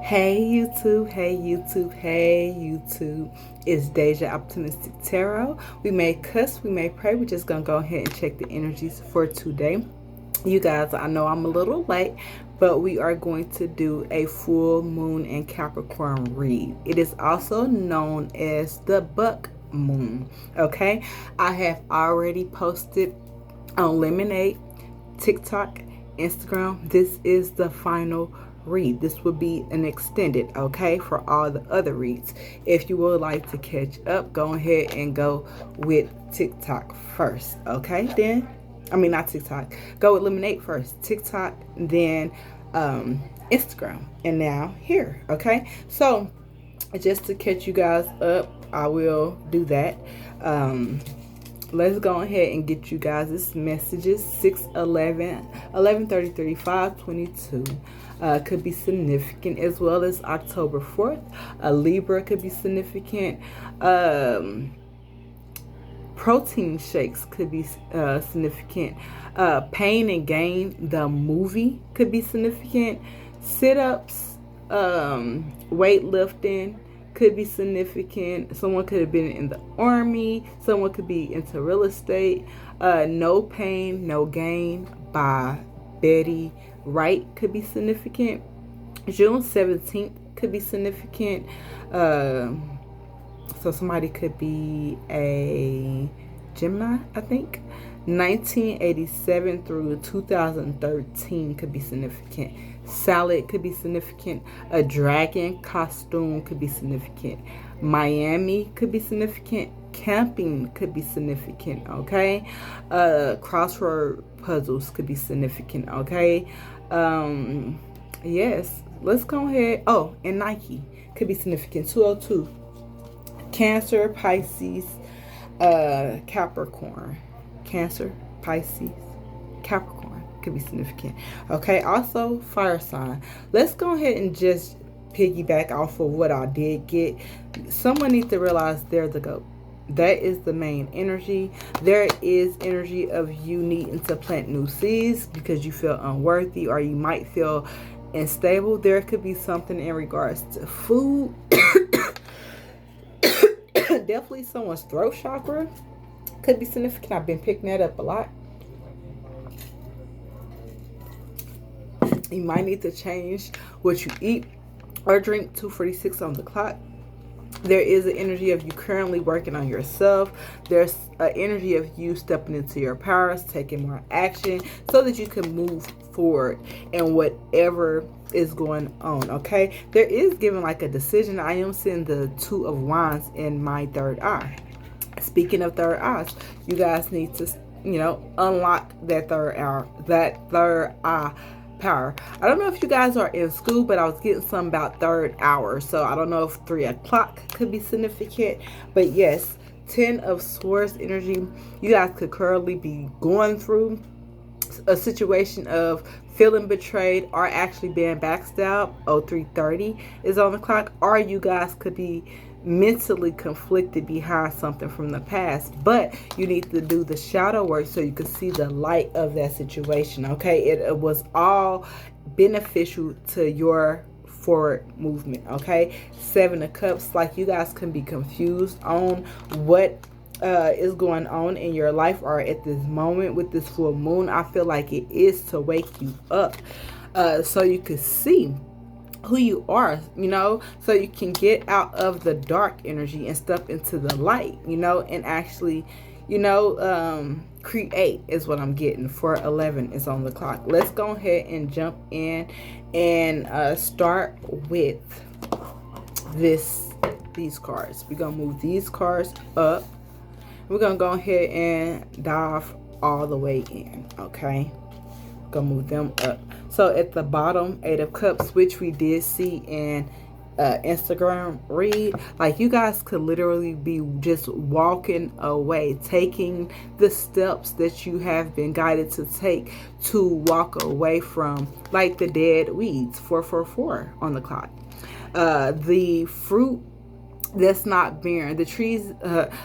Hey YouTube, hey YouTube, hey YouTube. It's Deja Optimistic Tarot. We may cuss, we may pray. We're just going to go ahead and check the energies for today. You guys, I know I'm a little late, but we are going to do a full moon in Capricorn read. It is also known as the buck moon. Okay, I have already posted on Lemonade, TikTok, Instagram. This is the final read. This will be an extended, okay, for all the other reads. If you would like to catch up, go ahead and go with TikTok first, okay? Then, I mean, not TikTok. Go with Lemonade first. TikTok, then Instagram, and now here, okay? So, just to catch you guys up, I will do that. Let's go ahead and get you guys' messages. 6/11, 11/33, 5/22 could be significant, as well as October 4th. A Libra could be significant. Protein shakes could be significant. Pain and Gain, the movie, could be significant. Sit-ups, weightlifting could be significant. Someone could have been in the army. Someone could be into real estate. No Pain, No Gain by Betty Wright could be significant. June 17th could be significant. So somebody could be a Gemini, I think. 1987 through 2013 could be significant. Salad could be significant. A dragon costume could be significant. Miami could be significant. Camping could be significant, okay? Crossword puzzles could be significant, okay? Yes, let's go ahead. Oh, and Nike could be significant. 202. Cancer, Pisces, Capricorn. Cancer, Pisces, Capricorn could be significant. Okay, also fire sign. Let's go ahead and just piggyback off of what I did get. Someone needs to realize they're the GOAT. That is the main energy. There is energy of you needing to plant new seeds because you feel unworthy, or you might feel unstable. There could be something in regards to food. Definitely someone's throat chakra could be significant. I've been picking that up a lot. You might need to change what you eat or drink. 2:46 on the clock. There is an energy of you currently working on yourself. There's an energy of you stepping into your powers, taking more action so that you can move forward in whatever is going on, okay? There is given like a decision. I am seeing the Two of Wands in my third eye. Speaking of third eyes, you guys need to, unlock that third eye power. I don't know if you guys are in school, but I was getting something about third hour. So I don't know if 3 o'clock could be significant. But yes, 10 of Swords energy. You guys could currently be going through a situation of feeling betrayed or actually being backstabbed. 03:30 is on the clock. Or you guys could be mentally conflicted behind something from the past, but you need to do the shadow work so you can see the light of that situation, okay? It was all beneficial to your forward movement, okay? 7 of Cups, like you guys can be confused on what is going on in your life or at this moment with this full moon. I feel like it is to wake you up so you can see who you are, so you can get out of the dark energy and step into the light, and actually, create is what I'm getting. 4:11 is on the clock. Let's go ahead and jump in and start with these cards. We're gonna move these cards up. We're gonna go ahead and dive all the way in, okay? Gonna move them up. So at the bottom, 8 of Cups, which we did see in Instagram read, like you guys could literally be just walking away, taking the steps that you have been guided to take to walk away from, like the dead weeds. 444 on the clock. The fruit that's not bearing, the trees,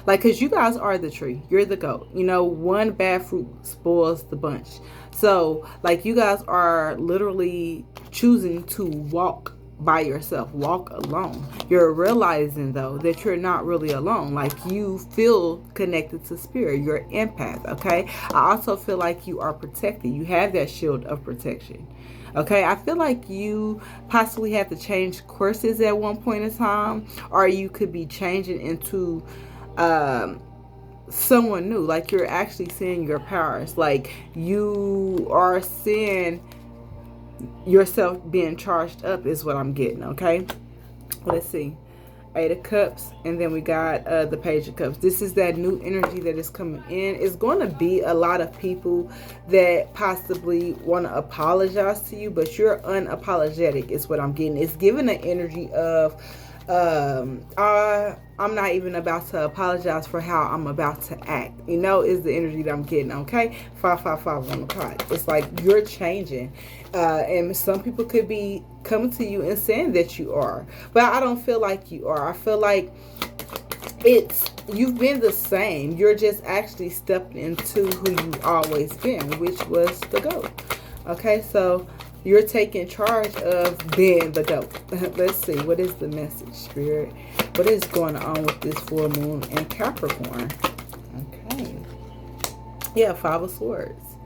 because you guys are the tree, you're the goat. One bad fruit spoils the bunch. So like you guys are literally choosing to walk by yourself, walk alone. You're realizing though that you're not really alone. Like, you feel connected to spirit. You're an empath, okay? I also feel like you are protected. You have that shield of protection. Okay, I feel like you possibly have to change courses at one point in time, or you could be changing into someone new. Like, you're actually seeing your powers. Like, you are seeing yourself being charged up is what I'm getting, okay? Let's see. 8 of Cups, and then we got the Page of Cups. This is that new energy that is coming in. It's going to be a lot of people that possibly want to apologize to you, but you're unapologetic is what I'm getting. It's giving the energy of I'm not even about to apologize for how I'm about to act. You know, is the energy that I'm getting, okay? 555 on the clock. It's like you're changing. And some people could be coming to you and saying that you are. But I don't feel like you are. I feel like you've been the same. You're just actually stepping into who you've always been, which was the GOAT. Okay, so you're taking charge of being the GOAT. Let's see. What is the message, Spirit? What is going on with this full moon in Capricorn? Okay. Yeah, 5 of Swords.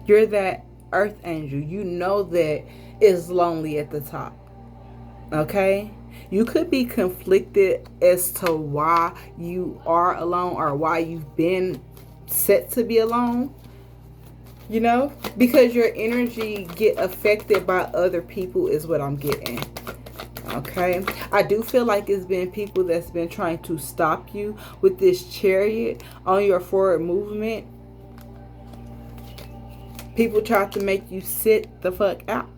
You're that earth angel. You know that it's lonely at the top. Okay? You could be conflicted as to why you are alone or why you've been set to be alone. You know, because your energy get affected by other people is what I'm getting. Okay, I do feel like it's been people that's been trying to stop you with this Chariot on your forward movement. People tried to make you sit the fuck out.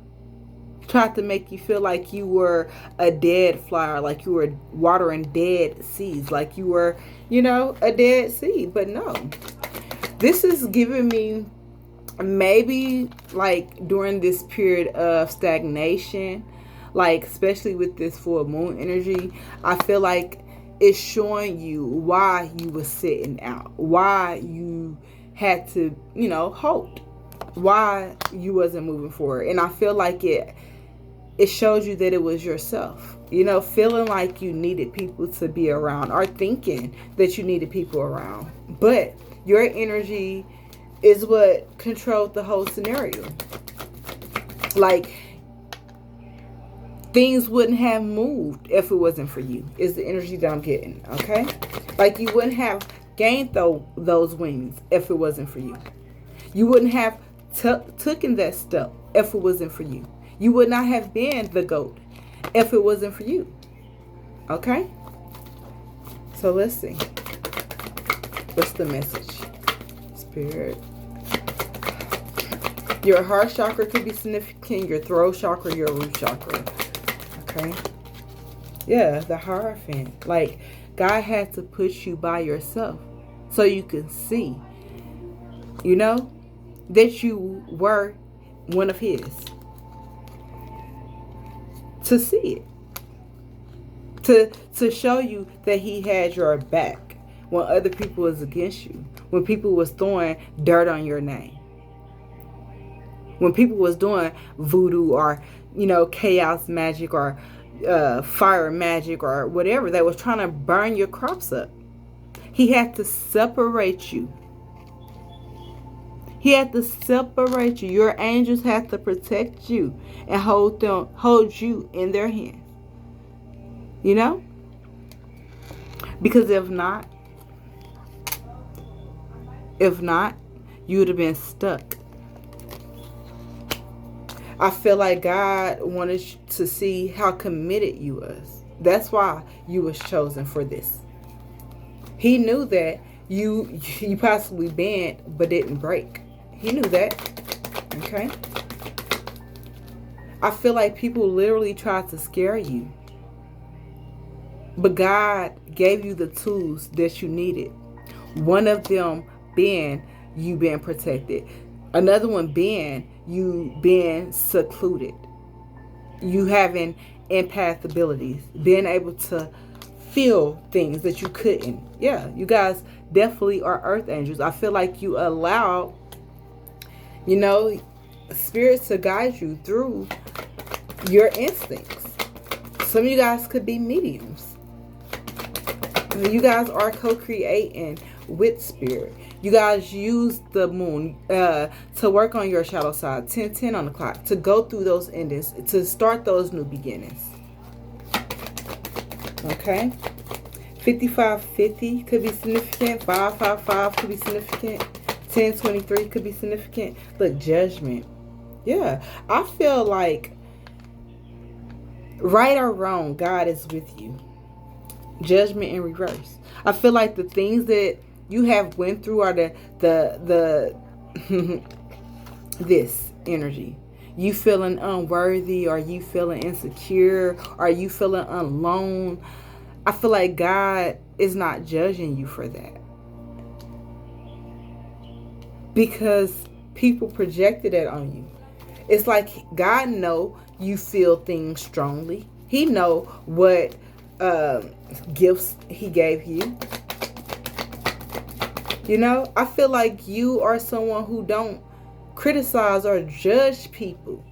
Tried to make you feel like you were a dead flower, like you were watering dead seeds, like you were, you know, a dead seed. But no, this is giving me maybe like during this period of stagnation, like especially with this full moon energy, I feel like it's showing you why you were sitting out, why you had to, you know, halt, why you wasn't moving forward. And I feel like it shows you that it was yourself, you know, feeling like you needed people to be around or thinking that you needed people around. But your energy is what controlled the whole scenario. Like, things wouldn't have moved if it wasn't for you, is the energy that I'm getting, okay? Like, you wouldn't have gained those wings if it wasn't for you. You wouldn't have taken that step if it wasn't for you. You would not have been the GOAT if it wasn't for you, okay? So let's see. What's the message, Spirit? Your heart chakra could be significant. Your throat chakra, your root chakra. Okay. Yeah, the Hierophant. Like, God had to put you by yourself so you can see, you know, that you were one of His. To see it. To show you that He had your back when other people was against you. When people was throwing dirt on your name. When people was doing voodoo or, you know, chaos magic or fire magic or whatever that was trying to burn your crops up. He had to separate you. He had to separate you. Your angels had to protect you and hold you in their hands. You know? Because if not, you would have been stuck. I feel like God wanted to see how committed you was. That's why you was chosen for this. He knew that you possibly bent but didn't break. He knew that. Okay? I feel like people literally tried to scare you. But God gave you the tools that you needed. One of them being you being protected. Another one being you being secluded. You having empath abilities. Being able to feel things that you couldn't. Yeah, you guys definitely are earth angels. I feel like you allow, you know, spirits to guide you through your instincts. Some of you guys could be mediums. You guys are co-creating with spirit. You guys use the moon to work on your shadow side. 10:10 on the clock. To go through those endings. To start those new beginnings. Okay. 5550 could be significant. 555 could be significant. 1023 could be significant. Look, judgment. Yeah. I feel like right or wrong, God is with you. Judgment in reverse. I feel like the things that you have went through are the this energy. You feeling unworthy, or you feeling insecure, or you feeling alone. I feel like God is not judging you for that, because people projected it on you. It's like God know you feel things strongly. He know what gifts he gave you. You know, I feel like you are someone who don't criticize or judge people.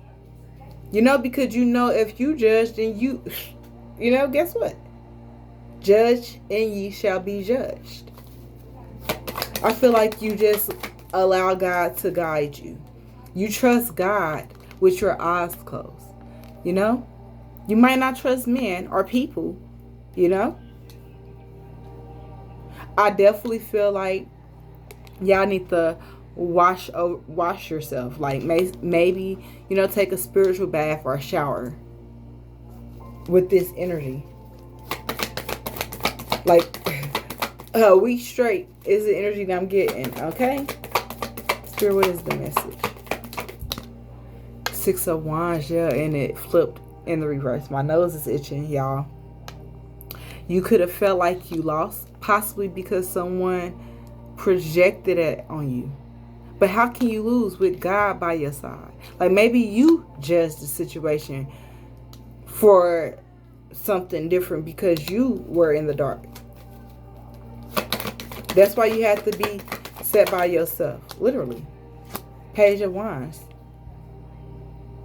You know, because you know if you judge, then you know, guess what? Judge and ye shall be judged. I feel like you just allow God to guide you. You trust God with your eyes closed. You know? You might not trust men or people. You know? I definitely feel like y'all need to wash yourself. Like maybe, you know, take a spiritual bath or a shower with this energy. Like a week straight is the energy that I'm getting. Okay? Spirit, what is the message? 6 of Wands, yeah, and it flipped in the reverse. My nose is itching, y'all. You could have felt like you lost, possibly because someone projected it on you. But how can you lose with God by your side? Like maybe you judged the situation for something different because you were in the dark. That's why you have to be set by yourself. Literally. Page of Wands.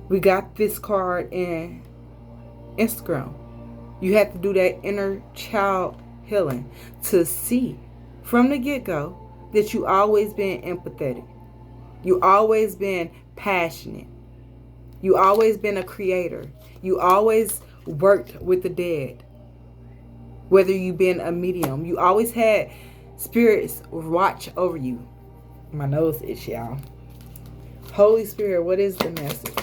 We got this card in Instagram. You have to do that inner child healing to see from the get-go that you always been empathetic. You always been passionate. You always been a creator. You always worked with the dead. Whether you been a medium, you always had spirits watch over you. My nose itch, y'all. Holy Spirit, what is the message?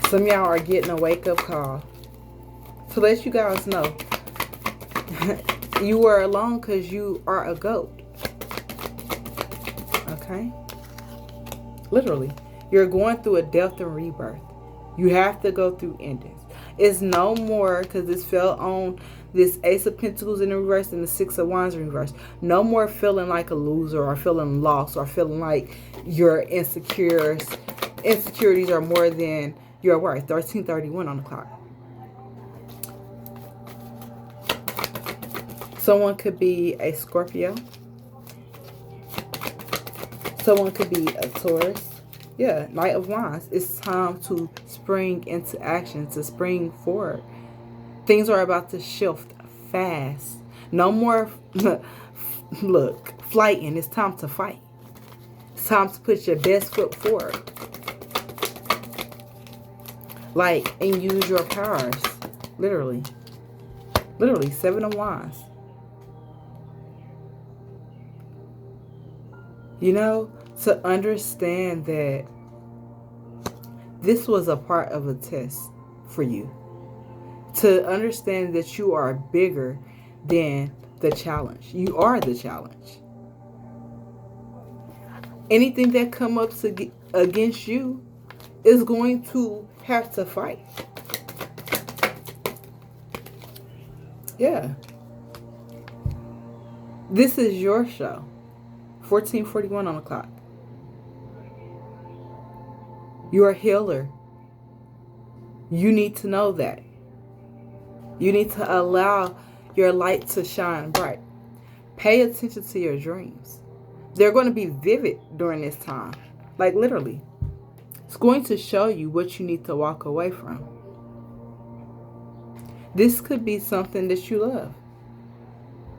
Some of y'all are getting a wake-up call to let you guys know you were alone because you are a goat. Okay? Literally. You're going through a death and rebirth. You have to go through endings. It's no more, because this fell on this Ace of Pentacles in the reverse and the 6 of Wands in reverse. No more feeling like a loser or feeling lost or feeling like your insecurities are more than your worth. 13:31 on the clock. Someone could be a Scorpio. Someone could be a Taurus. Yeah, Knight of Wands. It's time to spring into action, to spring forward. Things are about to shift fast. No more, look, flighting. It's time to fight. It's time to put your best foot forward. Like, and use your powers. Literally. Literally, 7 of Wands. You know, to understand that this was a part of a test for you. To understand that you are bigger than the challenge. You are the challenge. Anything that comes up against you is going to have to fight. Yeah. This is your show. 14:41 on the clock. You're a healer. You need to know that. You need to allow your light to shine bright. Pay attention to your dreams. They're going to be vivid during this time. Like literally. It's going to show you what you need to walk away from. This could be something that you love.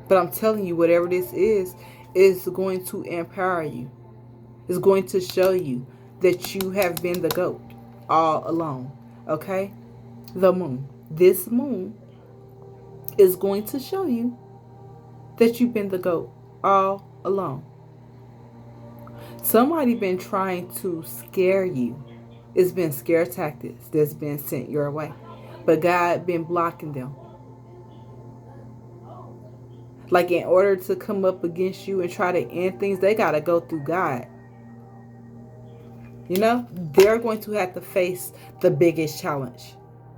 But I'm telling you, whatever this is going to empower you. It's going to show you that you have been the GOAT all along. Okay? The moon. This moon is going to show you that you've been the GOAT all along. Somebody been trying to scare you. It's been scare tactics that's been sent your way. But God been blocking them. Like, in order to come up against you and try to end things, they got to go through God. You know, they're going to have to face the biggest challenge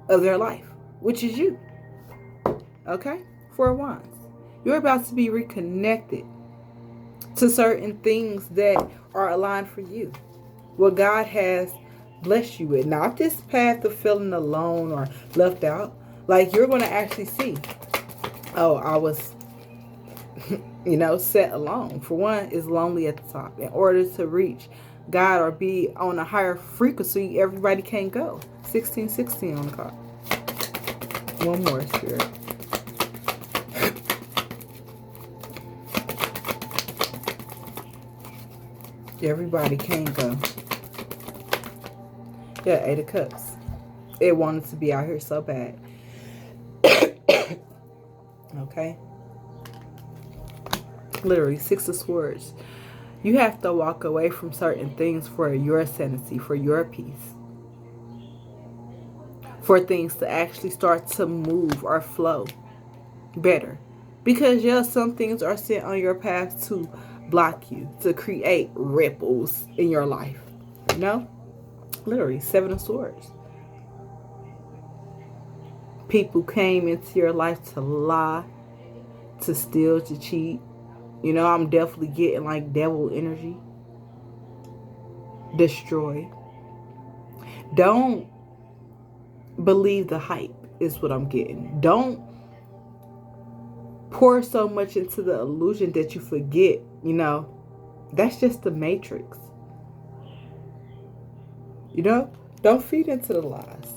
of their life, which is you. Okay? Four of Wands. You're about to be reconnected to certain things that are aligned for you. What God has blessed you with. Not this path of feeling alone or left out. Like, you're going to actually see, oh, I was, set alone. For one, is lonely at the top. In order to reach God or be on a higher frequency, everybody can't go. 1616 on the card. One more, Spirit. Everybody can't go. Yeah, 8 of Cups. It wanted to be out here so bad. Okay? Literally, 6 of Swords. You have to walk away from certain things for your sanity, for your peace. For things to actually start to move or flow better. Because, yeah, some things are sent on your path to block you, to create ripples in your life. You know? Literally, 7 of Swords. People came into your life to lie, to steal, to cheat. You know, I'm definitely getting like devil energy. Destroy. Don't believe the hype is what I'm getting. Don't pour so much into the illusion that you forget, that's just the matrix. Don't feed into the lies.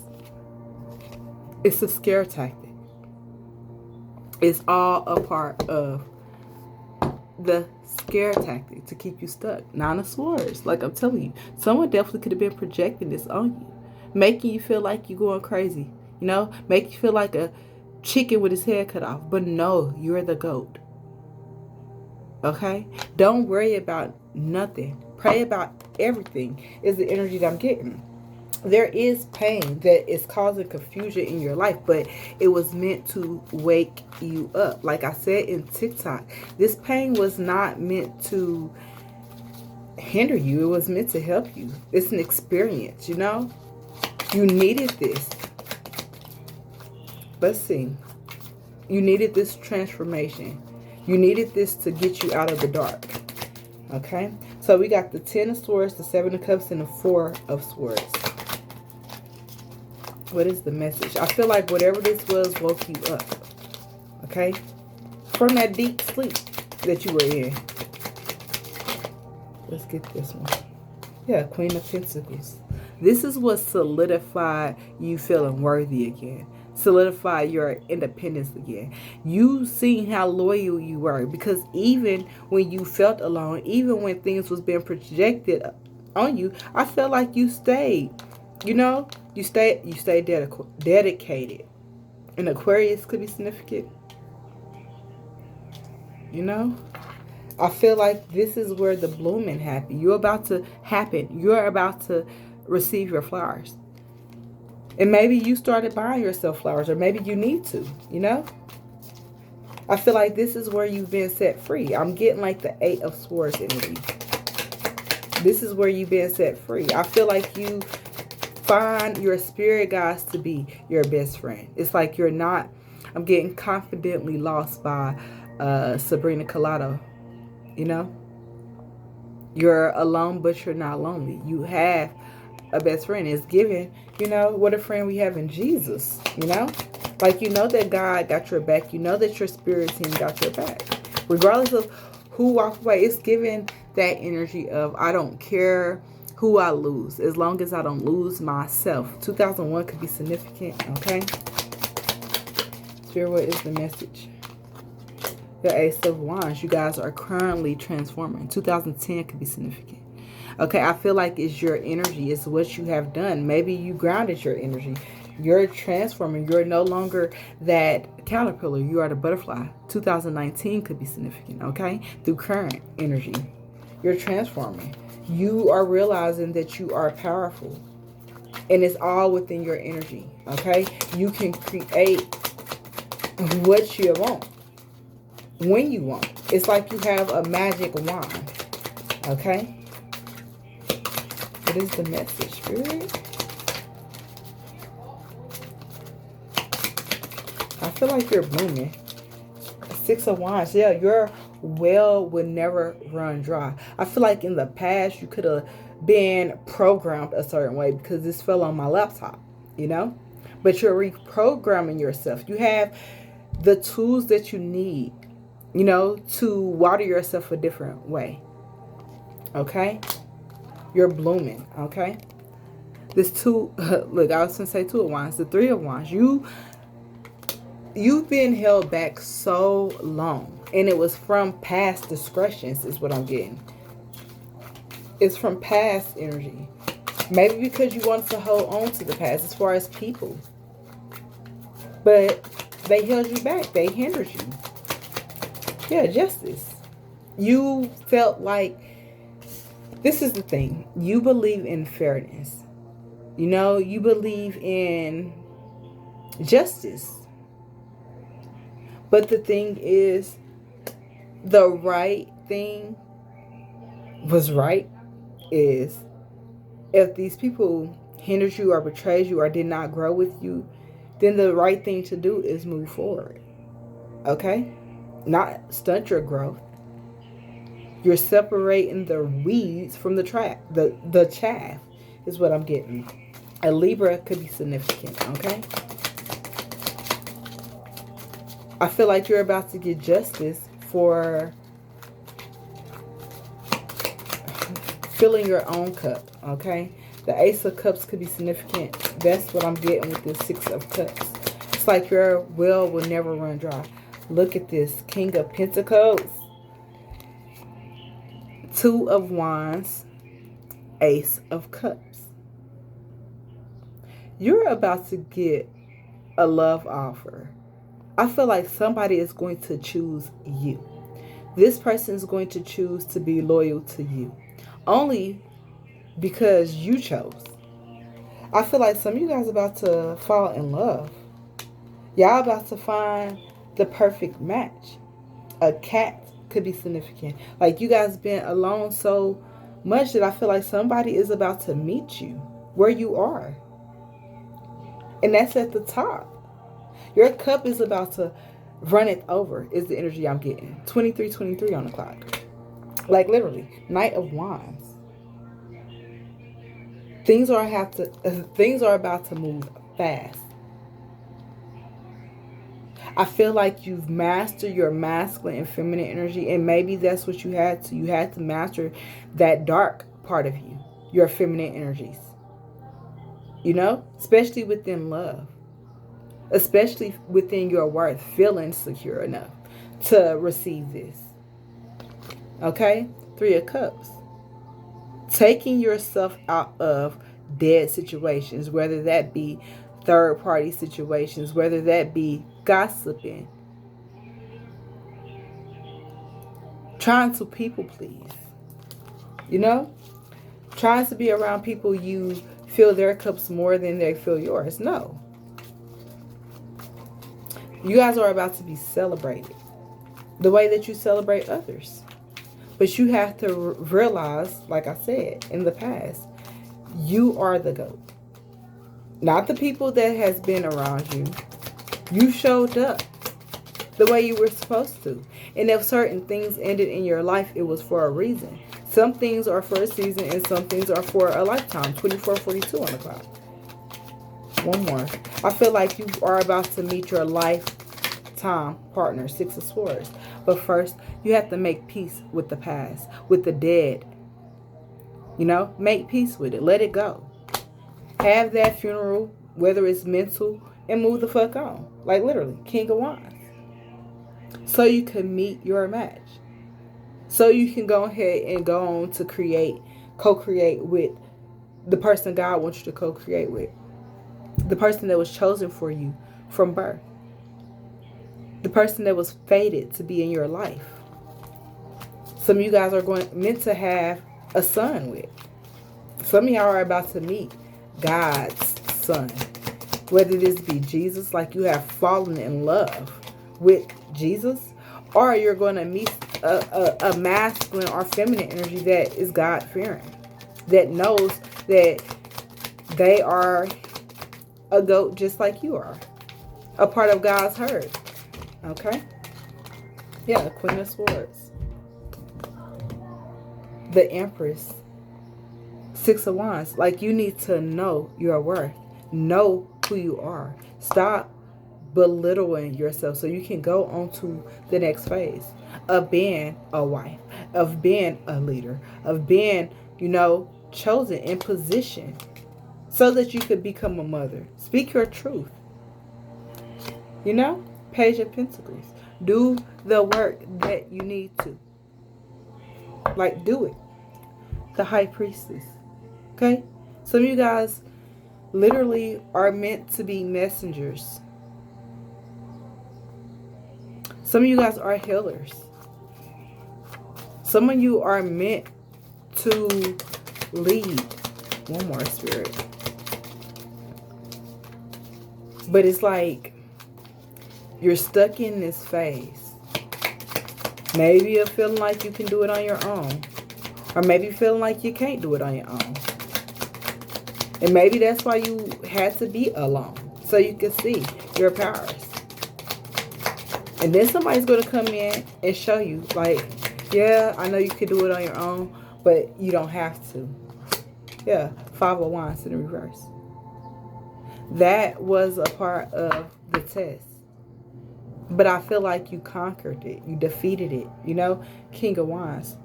It's a scare tactic. It's all a part of the scare tactic to keep you stuck. 9 of Swords. Like I'm telling you, someone definitely could have been projecting this on you. Making you feel like you're going crazy. Make you feel like a chicken with his head cut off. But no, you're the GOAT. Okay? Don't worry about nothing. Pray about everything is the energy that I'm getting. There is pain that is causing confusion in your life, but it was meant to wake you up. Like I said in TikTok, this pain was not meant to hinder you. It was meant to help you. It's an experience, You needed this. Let's see. You needed this transformation. You needed this to get you out of the dark. Okay? So we got the 10 of Swords, the 7 of Cups, and the 4 of Swords. What is the message? I feel like whatever this was woke you up. Okay? From that deep sleep that you were in. Let's get this one. Yeah, Queen of Pentacles. This is what solidified you feeling worthy again. Solidify your independence again. You seeing how loyal you were, because even when you felt alone, even when things was being projected on you, I felt like you stayed. You stayed dedicated. And Aquarius could be significant. I feel like this is where the blooming happened. You're about to receive your flowers. And maybe you started buying yourself flowers, or maybe you need to, I feel like this is where you've been set free. I'm getting like the 8 of Swords energy. This is where you've been set free. I feel like you find your spirit guides to be your best friend. It's like you're not, I'm getting confidently lost by Sabrina Carlotto. You're alone, but you're not lonely. You have a best friend. It's given, what a friend we have in Jesus, Like, that God got your back. That your spirit team got your back. Regardless of who walked away, it's given that energy of, I don't care who I lose, as long as I don't lose myself. 2001 could be significant, okay? Spirit, what is the message? The Ace of Wands. You guys are currently transforming. 2010 could be significant. Okay, I feel like it's your energy. It's what you have done. Maybe you grounded your energy. You're transforming. You're no longer that caterpillar. You are the butterfly. 2019 could be significant, okay? Through current energy. You're transforming. You are realizing that you are powerful. And it's all within your energy, okay? You can create what you want when you want. It's like you have a magic wand, okay? What is the message, Spirit? I feel like you're blooming. 6 of Wands. Yeah, your well would never run dry. I feel like in the past you could have been programmed a certain way because this fell on my laptop, you know? But you're reprogramming yourself. You have the tools that you need, you know, to water yourself a different way. Okay? You're blooming, okay? This two, look, I was going to say 2 of Wands. The 3 of Wands. You've been held back so long. And it was from past discretions is what I'm getting. It's from past energy. Maybe because you wanted to hold on to the past as far as people. But they held you back. They hindered you. Yeah, justice. You felt like, this is the thing. You believe in fairness. You know, you believe in justice. But the thing is, the right thing was right is if these people hindered you or betrayed you or did not grow with you, then the right thing to do is move forward. Okay? Not stunt your growth. You're separating the weeds from the chaff is what I'm getting. A Libra could be significant, okay? I feel like you're about to get justice for filling your own cup, okay? The Ace of Cups could be significant. That's what I'm getting with this 6 of Cups. It's like your well will never run dry. Look at this. King of Pentacles. 2 of Wands. Ace of Cups. You're about to get a love offer. I feel like somebody is going to choose you. This person is going to choose to be loyal to you. Only because you chose. I feel like some of you guys are about to fall in love. Y'all about to find the perfect match. A cat could be significant. Like you guys been alone so much that I feel like somebody is about to meet you where you are. And that's at the top. Your cup is about to run it over is the energy I'm getting. 23:23 on the clock. Like literally. Knight of Wands. Things are about to move fast. I feel like you've mastered your masculine and feminine energy, and maybe that's what you had to. You had to master that dark part of you, your feminine energies. You know, especially within love. Especially within your worth, feeling secure enough to receive this. Okay? 3 of Cups. Taking yourself out of dead situations, whether that be third-party situations, whether that be gossiping. Trying to people please. You know? Trying to be around people you fill their cups more than they fill yours. No. You guys are about to be celebrated the way that you celebrate others. But you have to realize, like I said in the past, you are the GOAT. Not the people that has been around you. You showed up the way you were supposed to. And if certain things ended in your life, it was for a reason. Some things are for a season and some things are for a lifetime. 24:42 on the clock. One more. I feel like you are about to meet your lifetime partner, 6 of Swords. But first, you have to make peace with the past, with the dead. You know, make peace with it. Let it go. Have that funeral, whether it's mental, and move the fuck on. Like literally, King of Wands. So you can meet your match. So you can go ahead and go on to co-create with the person God wants you to co-create with. The person that was chosen for you from birth. The person that was fated to be in your life. Some of you guys are meant to have a son with. Some of y'all are about to meet God's son. Whether this be Jesus, like you have fallen in love with Jesus, or you're going to meet a masculine or feminine energy that is God-fearing, that knows that they are a goat just like you are, a part of God's herd. Okay? Yeah, Queen of Swords. The Empress. Six of Wands. Like, you need to know your worth. Know who you are. Stop belittling yourself so you can go on to the next phase of being a wife, of being a leader, of being, chosen in position so that you could become a mother. Speak your truth. Page of Pentacles. Do the work that you need to. Like, do it. The High Priestess. Okay? Some of you guys literally are meant to be messengers. Some of you guys are healers. Some of you are meant to lead. One more, Spirit. But it's like you're stuck in this phase. Maybe you're feeling like you can do it on your own. Or maybe you're feeling like you can't do it on your own. And maybe that's why you had to be alone. So you can see your powers. And then somebody's going to come in and show you, like, yeah, I know you can do it on your own, but you don't have to. Yeah, Five of Wands in the reverse. That was a part of the test. But I feel like you conquered it. You defeated it. King of Wands.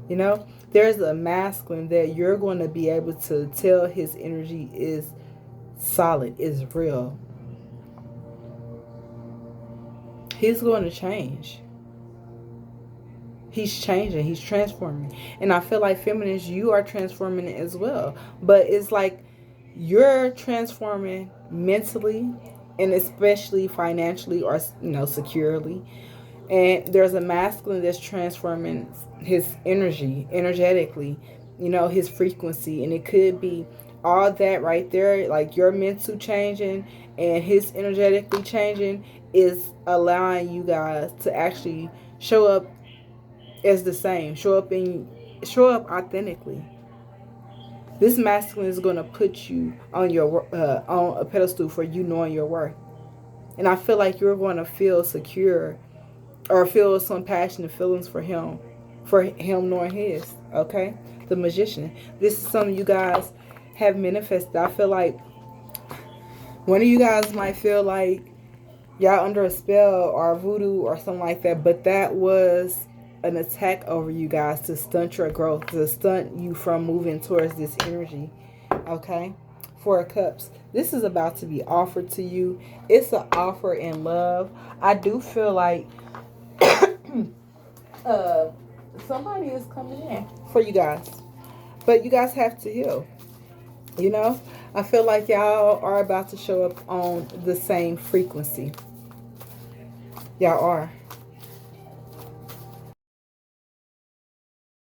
There's a masculine that you're going to be able to tell his energy is solid, is real. He's going to change. He's changing. He's transforming. And I feel like feminists, you are transforming it as well. But it's like you're transforming mentally and especially financially or, securely. And there's a masculine that's transforming his energetically, his frequency. And it could be all that right there, like your mental changing and his energetically changing is allowing you guys to actually show up as the same. Show up authentically. This masculine is going to put you on on a pedestal for you knowing your worth. And I feel like you're going to feel secure or feel some passionate feelings for him knowing his. Okay? The Magician. This is something you guys have manifested. I feel like one of you guys might feel like y'all under a spell or voodoo or something like that, but that was an attack over you guys to stunt your growth, to stunt you from moving towards this energy. Okay? Four of Cups. This is about to be offered to you. It's an offer in love. I do feel like somebody is coming in for you guys. But you guys have to heal. I feel like y'all are about to show up on the same frequency. Y'all are.